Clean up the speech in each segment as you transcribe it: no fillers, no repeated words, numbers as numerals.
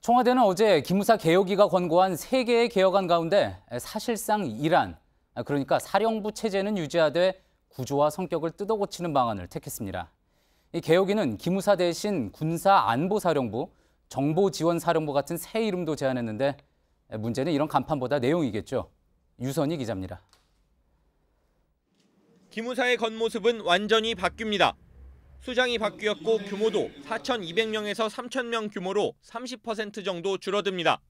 청와대는 어제 기무사 개혁위가 권고한 3개의 개혁안 가운데 사실상 일한, 그러니까 사령부 체제는 유지하되 구조와 성격을 뜯어고치는 방안을 택했습니다. 이 개혁위는 기무사 대신 군사안보사령부, 정보지원사령부 같은 새 이름도 제안했는데 문제는 이런 간판보다 내용이겠죠. 유선희 기자입니다. 기무사의 겉모습은 완전히 바뀝니다. 수장이 바뀌었고 규모도 4,200명에서 3,000명 규모로 30% 정도 줄어듭니다.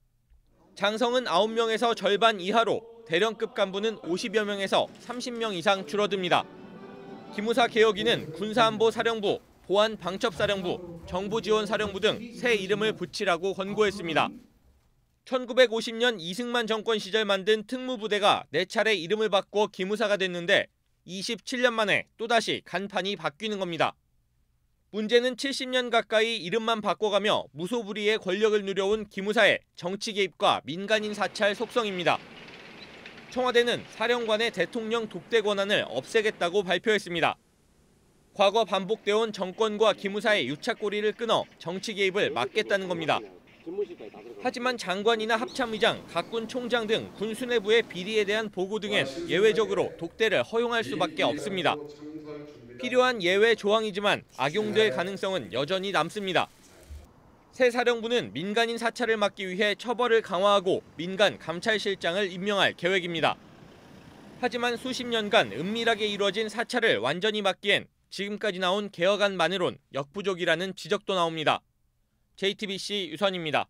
장성은 9명에서 절반 이하로, 대령급 간부는 50여 명에서 30명 이상 줄어듭니다. 기무사 개혁위는 군사안보사령부, 보안방첩사령부, 정보지원사령부 등 새 이름을 붙이라고 권고했습니다. 1950년 이승만 정권 시절 만든 특무부대가 4차례 이름을 바꿔 기무사가 됐는데 27년 만에 또다시 간판이 바뀌는 겁니다. 문제는 70년 가까이 이름만 바꿔가며 무소불위의 권력을 누려온 기무사의 정치 개입과 민간인 사찰 속성입니다. 청와대는 사령관의 대통령 독대 권한을 없애겠다고 발표했습니다. 과거 반복돼온 정권과 기무사의 유착고리를 끊어 정치 개입을 막겠다는 겁니다. 하지만 장관이나 합참의장, 각군 총장 등 군 수뇌부의 비리에 대한 보고 등엔 예외적으로 독대를 허용할 수밖에 없습니다. 필요한 예외 조항이지만 악용될 가능성은 여전히 남습니다. 새 사령부는 민간인 사찰을 막기 위해 처벌을 강화하고 민간 감찰실장을 임명할 계획입니다. 하지만 수십 년간 은밀하게 이루어진 사찰을 완전히 막기엔 지금까지 나온 개혁안만으론 역부족이라는 지적도 나옵니다. JTBC 유선희입니다.